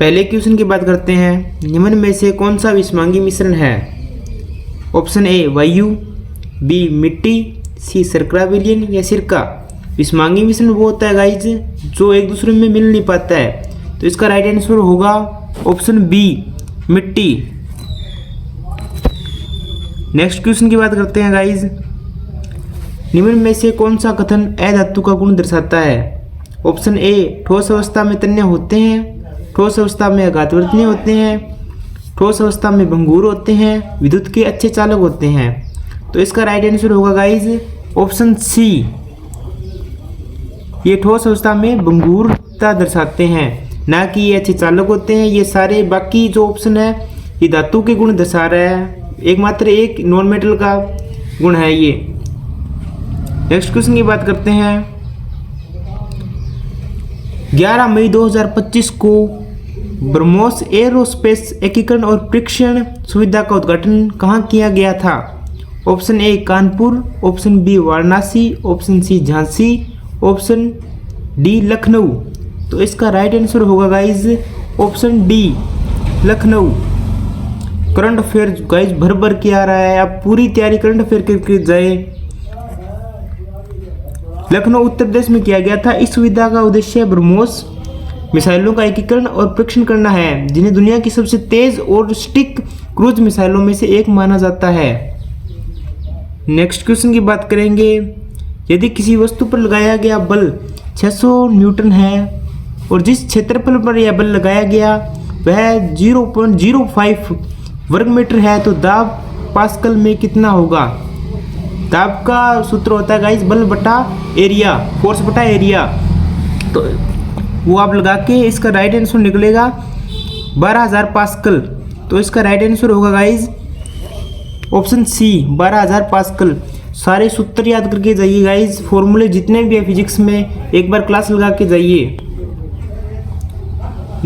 पहले क्वेश्चन की बात करते हैं, निम्न में से कौन सा विषमांगी मिश्रण है? ऑप्शन ए वायु, बी मिट्टी, सी शर्करा विलयन या सिरका। विषमांगी मिश्रण वो होता है गाइज जो एक दूसरे में मिल नहीं पाता है, तो इसका राइट आंसर होगा ऑप्शन बी मिट्टी। नेक्स्ट क्वेश्चन की बात करते हैं गाइज, निम्न में से कौन सा कथन अधातु का गुण दर्शाता है? ऑप्शन ए ठोस अवस्था में तन्य होते हैं, ठोस अवस्था में अघातवर्तनीय होते हैं, ठोस अवस्था में भंगुर होते हैं, विद्युत के अच्छे चालक होते हैं। तो इसका राइट आंसर होगा गाइज ऑप्शन सी, ये ठोस अवस्था में भंगुरता दर्शाते हैं, ना कि ये अच्छे चालक होते हैं। ये सारे बाकी जो ऑप्शन है ये धातु के गुण दर्शा रहा है, एकमात्र एक नॉन मेटल का गुण है ये। नेक्स्ट क्वेश्चन की बात करते हैं, 11 मई 2025 को ब्रह्मोस एरोस्पेस एकीकरण और परीक्षण सुविधा का उद्घाटन कहाँ किया गया था? Option A Kanpur, option B Varanasi, option C Jhansi, option D Lucknow. तो इसका राइट आंसर होगा guys option D Lucknow. Current affair guys भर भर के आ रहा है, आप पूरी तैयारी करंट अफेयर करके जाए। लखनऊ उत्तर प्रदेश में किया गया था। इस सुविधा का उद्देश्य ब्रह्मोस मिसाइलों का एकीकरण और परीक्षण करना है, जिन्हें दुनिया की सबसे तेज और स्टिक क्रूज मिसाइलों में से एक माना जाता है। नेक्स्ट क्वेश्चन की बात करेंगे, यदि किसी वस्तु पर लगाया गया बल 600 न्यूटन है और जिस क्षेत्रफल पर यह बल लगाया गया वह 0.05 वर्ग मीटर है, तो दाब पास्कल में कितना होगा? दाब का सूत्र होता है गाइस बल बटा एरिया, फोर्स बटा एरिया, तो वो आप लगा के इसका राइट आंसर निकलेगा 12,000 पास्कल। तो इसका राइट आंसर होगा गाइस ऑप्शन सी 12,000 पास्कल। सारे सूत्र याद करके जाइए गाइस, फॉर्मूले जितने भी है फिजिक्स में एक बार क्लास लगा के जाइए।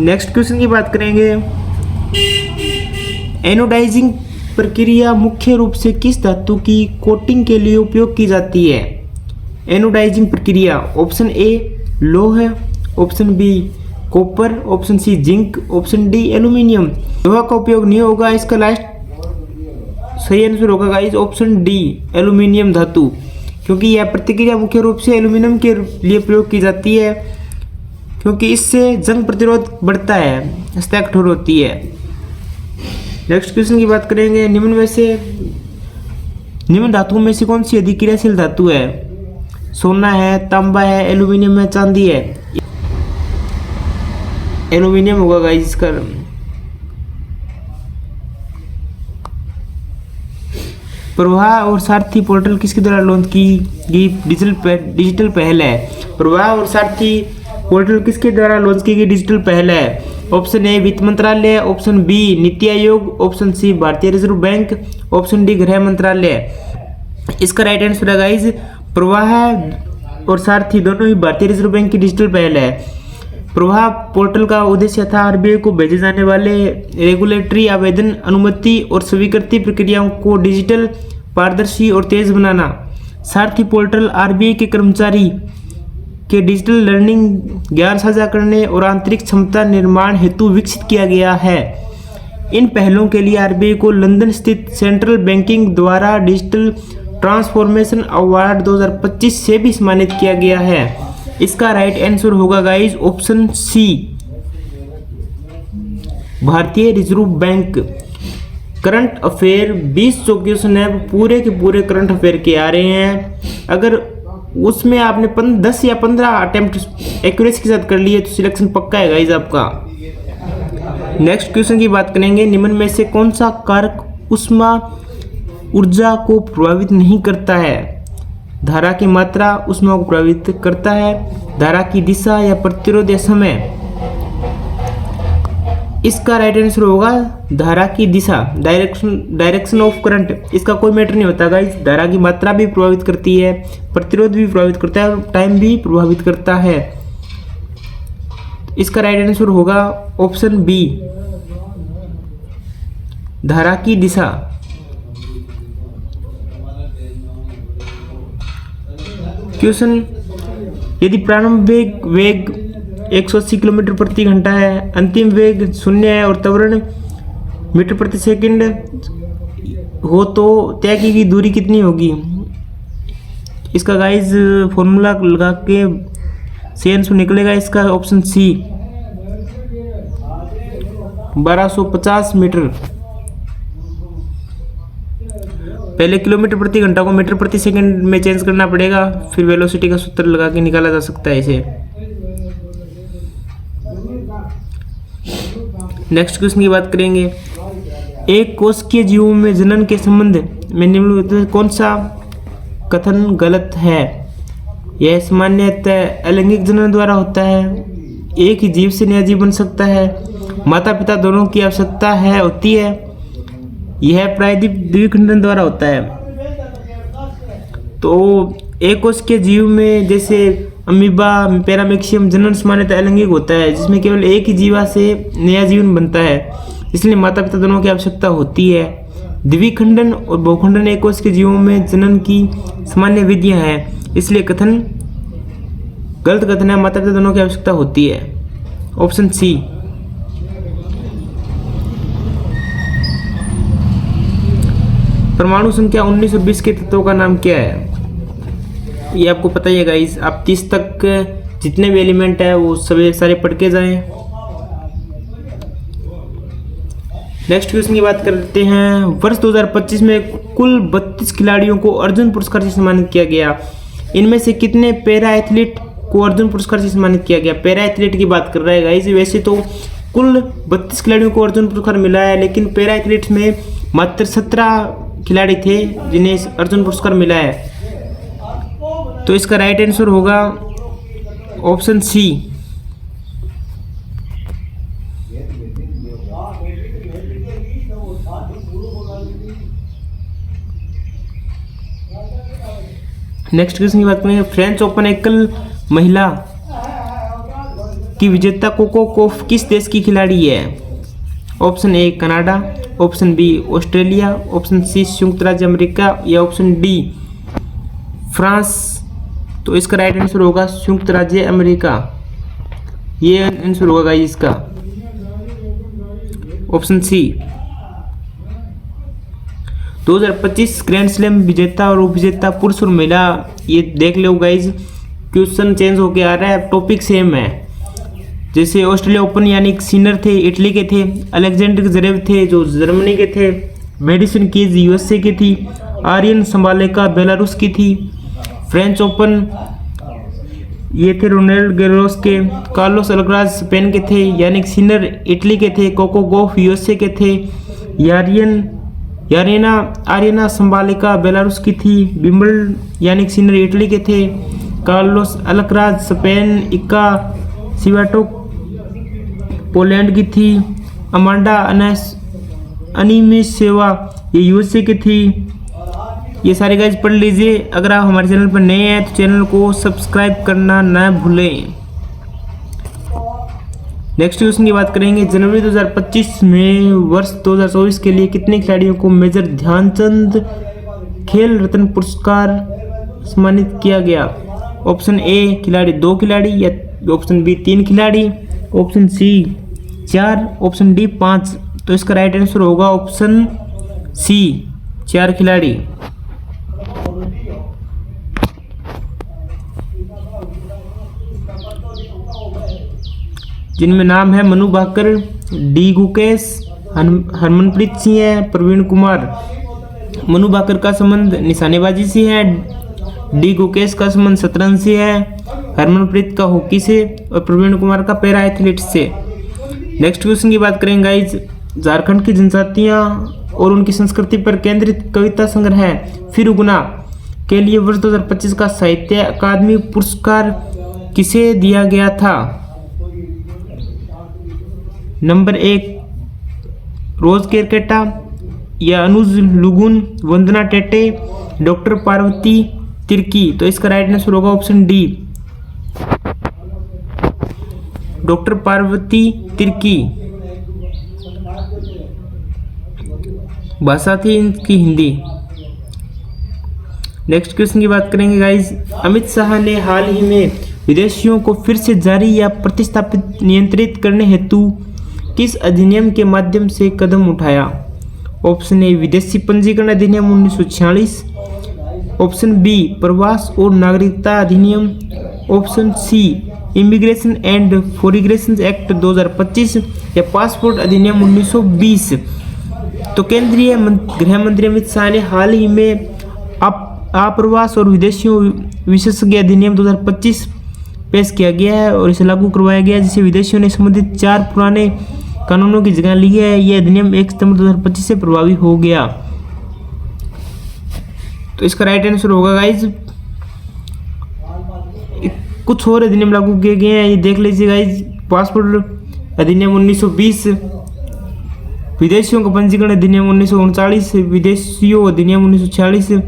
नेक्स्ट क्वेश्चन की बात करेंगे, एनोडाइजिंग प्रक्रिया मुख्य रूप से किस धातु की कोटिंग के लिए उपयोग की जाती है? एनोडाइजिंग प्रक्रिया, ऑप्शन ए लोह, option B copper, option C zinc, option D aluminium. लोहा का उपयोग नहीं होगा, इसका लास्ट सही आंसर होगा गाइस ऑप्शन डी एल्यूमिनियम धातु, क्योंकि यह प्रतिक्रिया मुख्य रूप से एल्यूमिनियम के लिए प्रयोग की जाती है, क्योंकि इससे जंग प्रतिरोध बढ़ता है, हस्ता कठोर होती है। नेक्स्ट क्वेश्चन की बात करेंगे, निम्न धातुओं में से कौन सी अधिक्रियाशील धातु है? सोना है, तांबा है, एल्यूमिनियम है, चांदी है। एल्यूमिनियम होगा गाइस इसका। प्रवाह और सारथी पोर्टल किसके द्वारा लॉन्च की गई डिजिटल पहल है? प्रवाह और सारथी पोर्टल किसके द्वारा लॉन्च की गई डिजिटल पहल है? ऑप्शन ए वित्त मंत्रालय, option B NITI Aayog, option C भारतीय रिजर्व बैंक, ऑप्शन डी गृह मंत्रालय। इसका राइट आंसर है गाइज प्रवाह और सारथी दोनों ही भारतीय रिजर्व बैंक की डिजिटल पहल है। प्रवाह पोर्टल का उद्देश्य था आरबीआई को भेजे जाने वाले रेगुलेटरी आवेदन, अनुमति और स्वीकृति प्रक्रियाओं को डिजिटल, पारदर्शी और तेज बनाना। सारथी पोर्टल आरबीआई के कर्मचारी के डिजिटल लर्निंग, ज्ञान साझा करने और आंतरिक क्षमता निर्माण हेतु विकसित किया गया है। इन पहलों के लिए आरबीआई को लंदन स्थित सेंट्रल बैंकिंग द्वारा डिजिटल ट्रांसफॉर्मेशन अवार्ड 2025 से भी सम्मानित किया गया है। इसका राइट आंसर होगा गाइज ऑप्शन सी भारतीय रिजर्व बैंक। करंट अफेयर 20 जो क्वेश्चन है पूरे के पूरे करंट अफेयर के आ रहे हैं। अगर उसमें आपने 10 या 15 अटेम्प्ट एक्यूरेसी के साथ कर लिए तो सिलेक्शन पक्का है गाइज आपका। नेक्स्ट क्वेश्चन की बात करेंगे, निम्न में से कौन सा कारक ऊष्मा ऊर्जा को प्रभावित नहीं करता है? धारा की मात्रा ऊष्मा को प्रभावित करता है, धारा की दिशा या प्रतिरोध या समय। इसका राइट आंसर होगा धारा की दिशा, डायरेक्शन ऑफ करंट। इसका कोई मैटर नहीं होता गाइस, धारा की मात्रा भी प्रभावित करती है, प्रतिरोध भी प्रभावित करता है और टाइम भी प्रभावित करता है। इसका राइट आंसर होगा ऑप्शन बी धारा की दिशा। क्वेश्चन, यदि प्रारंभिक वेग 180 किलोमीटर प्रति घंटा है। अंतिम वेग 0 है और त्वरण मीटर प्रति सेकंड हो तो तय की गई दूरी कितनी होगी? इसका गाइज फॉर्मूला लगा के सही आंसर निकलेगा इसका ऑप्शन सी 1250 मीटर। पहले किलोमीटर प्रति घंटा को मीटर प्रति सेकंड में चेंज करना पड़ेगा, फिर वेलोसिटी का सूत्र लगा के निकाला जा सकता है इसे। नेक्स्ट क्वेश्चन की बात करेंगे। एक कोशिकीय जीवों में जनन के संबंध में निम्नलिखित कौन सा कथन गलत है? यह सामान्यतः अलैंगिक जनन द्वारा होता है, एक ही जीव से नया जीव बन सकता है, माता पिता दोनों की आवश्यकता होती है, यह प्रायद्वीप द्विखंडन द्वारा होता है। तो एक कोशिकीय जीव में जैसे अमीबा, पैरामेक्सियम जनन सामान्यतः अलैंगिक होता है, जिसमें केवल एक ही जीवा से नया जीवन बनता है, इसलिए माता पिता दोनों की आवश्यकता होती है। द्विखंडन और बहुखंडन एक कोशिकीय जीवों में जनन की सामान्य विधियां हैं, इसलिए कथन गलत कथन है, माता पिता दोनों की आवश्यकता होती है। Option C. परमाणु संख्या 19 और 20 के तत्वों का नाम क्या है? ये आपको पता ही है गाइस। आप 30 तक जितने भी एलिमेंट है वो सभी सारे पढ़ के जाएं। नेक्स्ट क्वेश्चन की बात करते हैं। वर्ष 2025 में कुल 32 खिलाड़ियों को अर्जुन पुरस्कार से सम्मानित किया गया। इनमें से कितने पैरा एथलीट को अर्जुन पुरस्कार से सम्मानित किया गया? पैरा एथलीट की बात कर रहा है गाइस। वैसे तो कुल 32 खिलाड़ियों को अर्जुन पुरस्कार मिला है, लेकिन पैरा एथलीट्स में मात्र 17 खिलाड़ी थे जिन्हें अर्जुन पुरस्कार मिला है। तो इसका राइट आंसर होगा ऑप्शन सी। नेक्स्ट क्वेश्चन की बात करेंगे। फ्रेंच ओपन एकल महिला की विजेता कोको गॉफ किस देश की खिलाड़ी है? Option A Canada, option B Australia, option C संयुक्त राज्य अमेरिका या ऑप्शन डी फ्रांस। तो इसका राइट आंसर होगा संयुक्त राज्य अमेरिका। ये आंसर होगा गाइस इसका ऑप्शन सी। 2025 ग्रैंड स्लैम विजेता और उपविजेता पुरुष और महिला, ये देख लो गाइस, क्वेश्चन चेंज होके आ रहा है, टॉपिक सेम है। जैसे ऑस्ट्रेलिया ओपन यानी सिनर थे इटली के थे, अलेक्जेंडर ज़वेरेव थे जो जर्मनी के थे, मेडिसन कीज यूएसए की थी, आर्यन संबालेका बेलारूस की थी। फ्रेंच ओपन ये थे रोनाल्ड गैरोस के, कार्लोस अल्काराज स्पेन के थे, यानी सिनर इटली के थे, कोको गॉफ यूएसए के थे, आर्यना संबालेका बेलारूस की थी, विम्बल यानी सिनर इटली के थे, कार्लोस अल्काराज स्पेन, इक्का स्वियाटोक पोलैंड की थी, अमांडा अनीमेशेवा ये यूएसए की थी। ये सारे गाइस पढ़ लीजिए। अगर आप हमारे चैनल पर नए हैं तो चैनल को सब्सक्राइब करना ना भूलें। नेक्स्ट क्वेश्चन की बात करेंगे। जनवरी 2025 में वर्ष 2024 के लिए कितने खिलाड़ियों को मेजर ध्यानचंद खेल रत्न पुरस्कार सम्मानित किया गया? ऑप्शन ए खिलाड़ी 2 खिलाड़ी, या ऑप्शन बी 3 खिलाड़ी, ऑप्शन सी 4, ऑप्शन डी 5। तो इसका राइट आंसर होगा ऑप्शन सी 4 खिलाड़ी। जिनमें नाम है मनु भाकर, डी गुकेश, हरमनप्रीत सिंह है, प्रवीण कुमार। मनु भाकर का संबंध निशानेबाजी से है, डी गुकेश का संबंध शतरंज से है, हरमनप्रीत का हॉकी से और प्रवीण कुमार का पैरा एथलीट से। नेक्स्ट क्वेश्चन की बात करेंगे गाइज। झारखंड की जनजातियां और उनकी संस्कृति पर केंद्रित कविता संग्रह है फिर उगना के लिए वर्ष 2025 का साहित्य अकादमी पुरस्कार किसे दिया गया था? नंबर 1 रोज केरकेटा, या अनुज लुगुन, वंदना टेटे, डॉक्टर पार्वती तिर्की। तो इसका राइट आंसर होगा option D doctor Parvati Tirkey. भाषा थी इनकी हिंदी। नेक्स्ट क्वेश्चन की बात करेंगे गाइज। अमित शाह ने हाल ही में विदेशियों को फिर से जारी या प्रतिस्थापित नियंत्रित करने हेतु किस अधिनियम के माध्यम से कदम उठाया? ऑप्शन ए विदेशी पंजीकरण अधिनियम 1946, ऑप्शन बी प्रवास और नागरिकता अधिनियम, option C immigration and foreigners act 2025 या पासपोर्ट अधिनियम 1920। तो केंद्रीय गृह मंत्री अमित शाह ने हाल ही में आप्रवास और विदेशियों विशेषज्ञ अधिनियम 2025 पेश किया गया है और इसे लागू करवाया गया है, जिसे विदेशियों ने संबंधित 4 पुराने कानूनों की जगह ली है। यह अधिनियम 1 सितंबर 2025 से प्रभावी हो गया। तो इसका राइट आंसर होगा गाइज, कुछ और अधिनियम लागू किए गए हैं, ये देख लीजिए गाइज। पासपोर्ट अधिनियम 1920, विदेशियों का पंजीकरण अधिनियम 1939, विदेशियों अधिनियम 1946,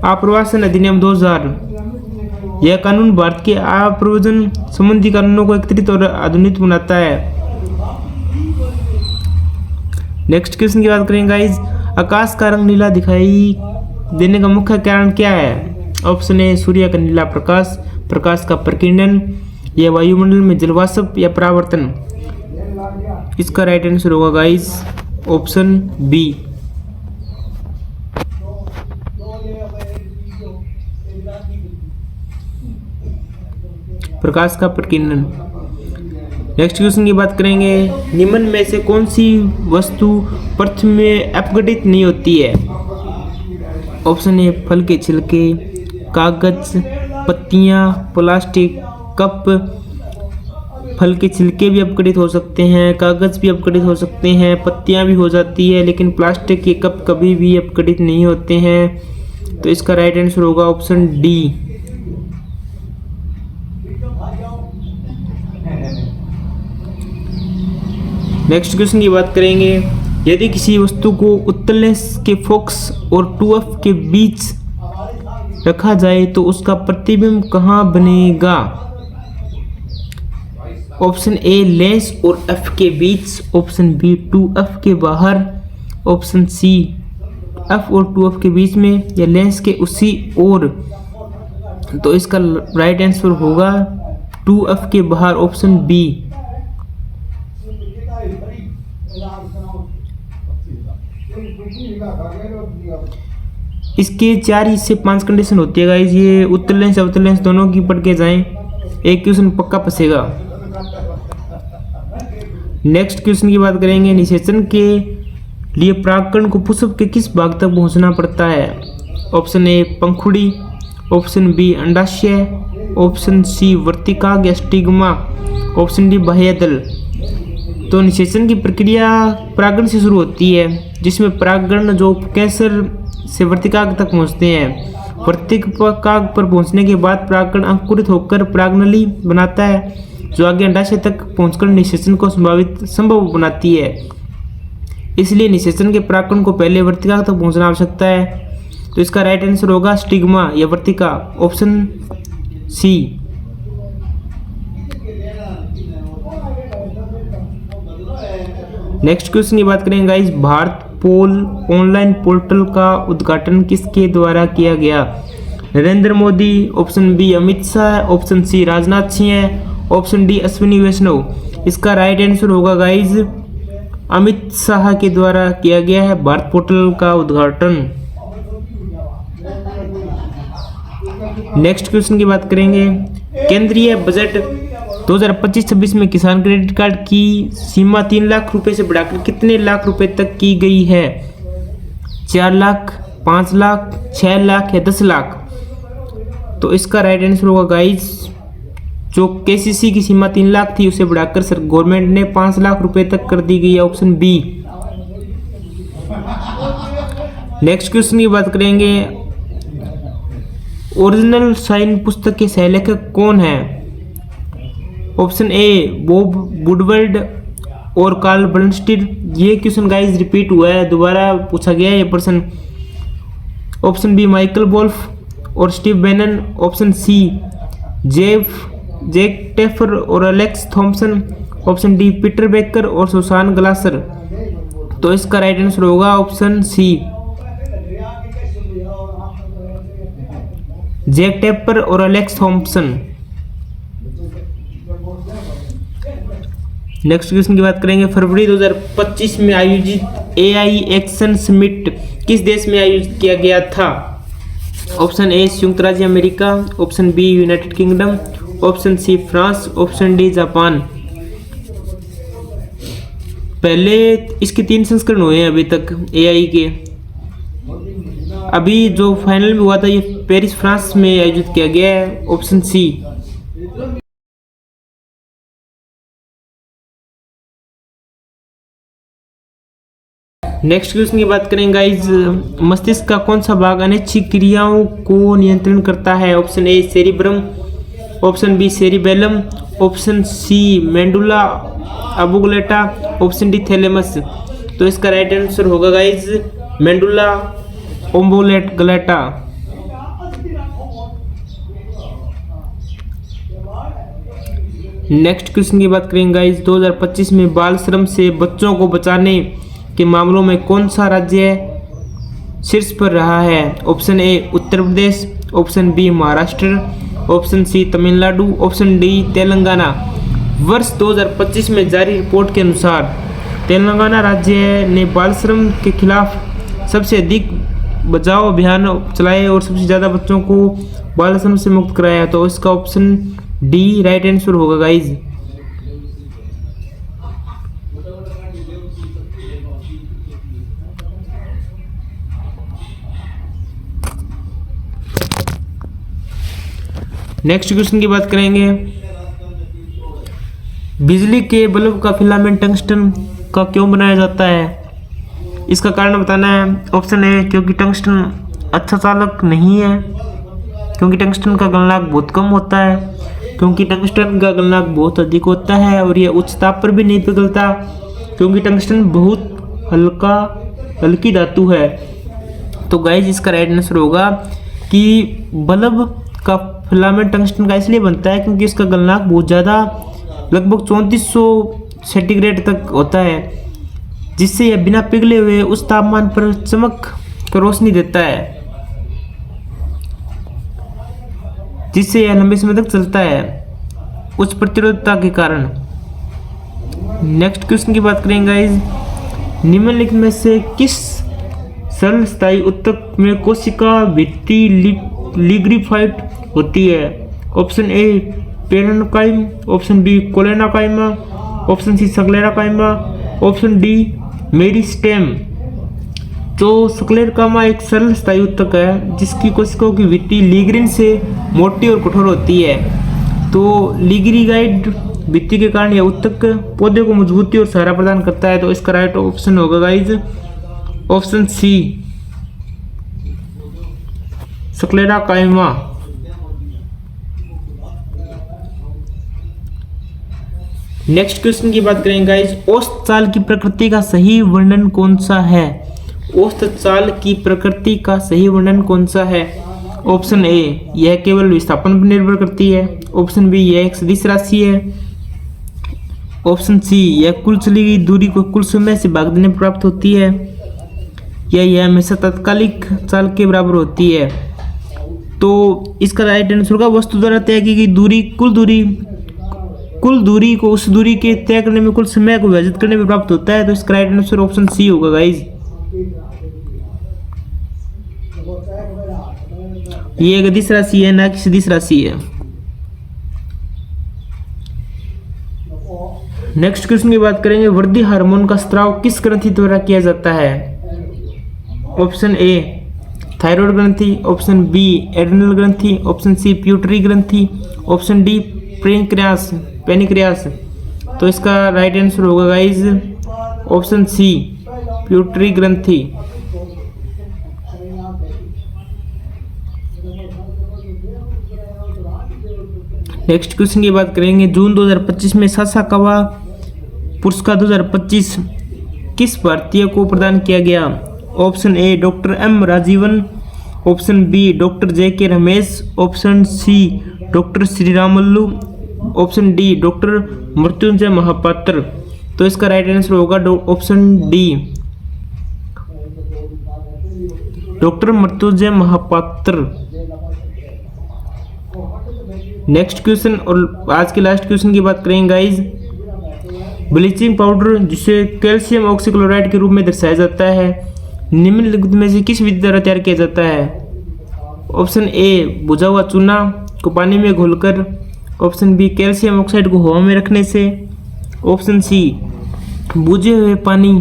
आप्रवासन अधिनियम 2000। यह कानून भारत के आप्रव्रजन संबंधी कानूनों को एकत्रित और आधुनिक बनाता है। नेक्स्ट क्वेश्चन की बात करेंगे गाइज, आकाश का रंग नीला दिखाई देने का मुख्य कारण क्या है? ऑप्शन ए सूर्य का नीला प्रकाश, प्रकाश का प्रकीर्णन, या वायुमंडल में जलवाष्प या परावर्तन। इसका राइट आंसर होगा गाइज ऑप्शन बी। प्रकाश का प्रकीर्णन। नेक्स्ट क्वेश्चन की बात करेंगे, निम्न में से कौन सी वस्तु पृथ्वी में अपघटित नहीं होती है? ऑप्शन ए फल के छिलके, कागज, पत्तियां, प्लास्टिक, कप। फल के छिलके भी अपघटित हो सकते हैं, कागज भी अपघटित हो सकते हैं, पत्तियां भी हो जाती है, लेकिन प्लास्टिक के कप कभी भी अपघटित नहीं होते हैं। तो इसका राइट आंसर होगा ऑप्शन डी। नेक्स्ट क्वेश्चन की बात करेंगे, यदि किसी वस्तु को उत्तल लेंस के फोकस और 2f के बीच रखा जाए तो उसका प्रतिबिंब कहाँ बनेगा? ऑप्शन ए लेंस और f के बीच, ऑप्शन बी 2f के बाहर, ऑप्शन सी f और 2f के बीच में, या लेंस के उसी ओर। तो इसका राइट आंसर होगा 2f के बाहर, ऑप्शन बी। इसके 4 से 5 कंडीशन होती है गाइस। ये उत्तल लेंस अवतल लेंस दोनों की पढ़ के जाएं, एक क्वेश्चन पक्का फंसेगा। नेक्स्ट क्वेश्चन की बात करेंगे, निषेचन के लिए परागकण को पुष्प के किस भाग तक पहुंचना पड़ता है? ऑप्शन ए पंखुड़ी, ऑप्शन बी अंडाशय, ऑप्शन सी वर्तिकाग्र या स्टिग्मा, ऑप्शन डी बाह्यदल। तो निषेचन की प्रक्रिया परागण से शुरू होती है, जिसमें परागकण जो कैंसर से वर्तिकाग्र तक पहुंचते हैं। वर्तिकाग्र पर पहुंचने के बाद परागकण अंकुरित होकर परागनली बनाता है, जो आगे अंडाशय तक पहुंचकर निषेचन को संभव बनाती है। इसलिए निषेचन के परागकण को पहले वर्तिकाग्र तक पहुंचना आवश्यकता है। तो इसका राइट आंसर होगा स्टिग्मा या वर्तिका, ऑप्शन सी। नेक्स्ट क्वेश्चन की बात करेंगे guys, Bharatpol online portal का उद्घाटन किसके द्वारा किया गया? Narendra Modi, option B Amit Shah, option C Rajnath Singh है, ऑप्शन डी अश्विनी वैष्णव। इसका राइट आंसर होगा गाइस अमित शाह के द्वारा किया गया है भारत पोर्टल का उद्घाटन। नेक्स्ट क्वेश्चन की बात करेंगे, केंद्रीय बजट 2025-26 में किसान क्रेडिट कार्ड की सीमा 3 लाख रुपए से बढ़ाकर कितने लाख रुपए तक की गई है? 4 लाख, 5 लाख, 6 लाख या 10 लाख? तो इसका राइट आंसर होगा गाइस, जो केसीसी की सीमा 3 लाख थी उसे बढ़ाकर सर गवर्नमेंट ने 5 लाख रुपए तक कर दी गई है, ऑप्शन बी। नेक्स्ट क्वेश्चन की बात करेंगे, ओरिजिनल साइन पुस्तक के सह लेखक कौन है? ऑप्शन ए बॉब वुडवर्ड और कार्ल बर्नस्टीन। ये क्वेश्चन गाइस रिपीट हुआ है, दोबारा पूछा गया है ये प्रश्न। ऑप्शन बी माइकल वोल्फ और Steve Bannon, option C Jake Tapper और Alex Thompson, option D Peter Baker और सुसान ग्लासर। तो इसका राइट आंसर होगा ऑप्शन सी, जैक टेफर और एलेक्स थॉम्सन। नेक्स्ट क्वेश्चन की बात करेंगे, फरवरी 2025 में आयोजित एआई एक्शन समिट किस देश में आयोजित किया गया था? ऑप्शन ए संयुक्त राज्य America, option B United Kingdom, option C France, option D Japan. पहले इसके 3 संस्करण हुए हैं अभी तक एआई के। अभी जो फाइनल में हुआ था ये पेरिस फ्रांस में आयोजित किया गया है, ऑप्शन सी। नेक्स्ट क्वेश्चन की बात करें गाइज, मस्तिष्क का कौन सा भाग अनैच्छिक क्रियाओं को नियंत्रण करता है? Option A cerebrum, option B cerebellum, option C medulla oblongata, option D thalamus. तो इसका राइट आंसर होगा guys medulla oblongata. Next question की बात करेंगे गाइज, 2025 में बाल श्रम से बच्चों को बचाने के मामलों में कौन सा राज्य शीर्ष पर रहा है? Option A Uttar Pradesh, option B Maharashtra, option C Tamil Nadu, option D Telangana. वर्ष 2025 में जारी रिपोर्ट के अनुसार तेलंगाना राज्य ने बाल श्रम के खिलाफ सबसे अधिक बचाव अभियान चलाए और सबसे ज़्यादा बच्चों को बाल श्रम से मुक्त कराया। तो इसका ऑप्शन डी राइट आंसर होगा गाइज। नेक्स्ट क्वेश्चन की बात करेंगे, बिजली के बल्ब का फिलामेंट टंगस्टन का क्यों बनाया जाता है? इसका कारण बताना है। ऑप्शन ए क्योंकि टंगस्टन अच्छा चालक नहीं है, क्योंकि टंगस्टन का गलनांक बहुत कम होता है, क्योंकि टंगस्टन का गलनांक बहुत अधिक होता है और यह उच्च ताप पर भी नहीं पिघलता, क्योंकि टंगस्टन बहुत हल्की धातु है। तो गाइज इसका राइट आंसर होगा कि बल्ब का फिलामेंट टंगस्टन का इसलिए बनता है क्योंकि इसका गलनांक बहुत ज़्यादा लगभग 3400 सेंटीग्रेड तक होता है, जिससे यह बिना पिघले हुए उस तापमान पर चमक कर रोशनी देता है, जिससे यह लंबे समय तक चलता है उच्च प्रतिरोधकता के कारण। नेक्स्ट क्वेश्चन की बात करेंगे गाइस, निम्नलिखित में से किस सरल स्थायी ऊतक में कोशिका भित्ति लिग्रीफाइड होती है? Option A parenchyma, option B collenchyma, option C sclerenchyma, option D meristem. तो स्क्लेराकाइमा एक सरल स्थायी ऊतक है जिसकी कोशिकाओं की भित्ति लिग्रीन से मोटी और कठोर होती है। तो लिग्रीगाइड भित्ति के कारण यह ऊतक पौधे को मजबूती और सहारा प्रदान करता है। तो इसका राइट ऑप्शन होगा guys option C sclerenchyma. Next question की बात करेंगे गाइस, औसत चाल की प्रकृति का सही वर्णन कौन सा है? औसत चाल की प्रकृति का सही वर्णन कौन सा है? ऑप्शन ए यह केवल विस्थापन पर निर्भर करती है, ऑप्शन बी यह एक सदिश राशि है, ऑप्शन सी यह कुल चली गई दूरी को कुल समय से भाग देने प्राप्त होती है, या यह हमेशा तात्कालिक चाल के बराबर होती है। तो इसका राइट आंसर होगा वस्तु द्वारा तय की गई दूरी कुल दूरी को उस दूरी के तय करने में कुल समय को विभाजित करने में प्राप्त होता है। तो इसका राइट आंसर ऑप्शन सी होगा गाइज। ये एक अदिश राशि है ना कि सदिश राशि है। नेक्स्ट क्वेश्चन की बात करेंगे, वृद्धि हार्मोन का स्राव किस ग्रंथि द्वारा किया जाता है? ऑप्शन ए थायराइड ग्रंथि, ऑप्शन बी एड्रिनल ग्रंथि, ऑप्शन सी प्यूटरी ग्रंथि, ऑप्शन डी पेनिक्रियास। तो इसका राइट आंसर होगा गाइज ऑप्शन सी प्यूटरी ग्रंथि। नेक्स्ट क्वेश्चन की बात करेंगे, जून 2025 में सासाकावा पुरस्कार 2025 किस भारतीय को प्रदान किया गया? Option A doctor M Rajeevan, option B doctor J K Ramesh, option C doctor Sriramulu, option D doctor Mrityunjay Mohapatra. तो इसका राइट आंसर होगा option D doctor Mrityunjay Mohapatra. Next question और आज के लास्ट क्वेश्चन की बात करेंगे गाइज, ब्लीचिंग पाउडर जिसे कैल्शियम ऑक्सीक्लोराइड के रूप में दर्शाया जाता है निम्नलिखित में से किस विधि द्वारा तैयार किया जाता है? ऑप्शन ए भुजा हुआ चूना को पानी में घोलकर, ऑप्शन बी कैल्शियम ऑक्साइड को हवा में रखने से, ऑप्शन सी बुझे हुए पानी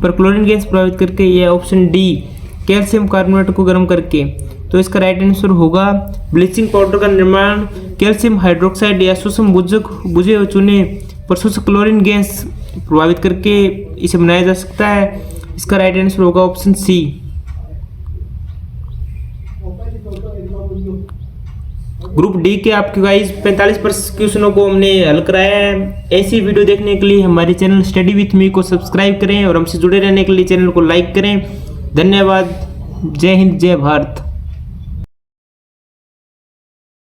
पर क्लोरीन गैस प्रभावित करके, या ऑप्शन डी कैल्शियम कार्बोनेट को गर्म करके। तो इसका राइट आंसर होगा ब्लीचिंग पाउडर का निर्माण कैल्शियम हाइड्रोक्साइड या सूक्ष्म बुझे हुए चूने पर शुष्क क्लोरीन गैस प्रभावित करके इसे बनाया जा सकता है। इसका राइट आंसर होगा ऑप्शन सी। ग्रुप डी के आपके गाइस 45 क्वेश्चनों को हमने हल कराया है। ऐसी वीडियो देखने के लिए हमारे चैनल स्टडी विथ मी को सब्सक्राइब करें और हमसे जुड़े रहने के लिए चैनल को लाइक करें। धन्यवाद। जय हिंद, जय भारत।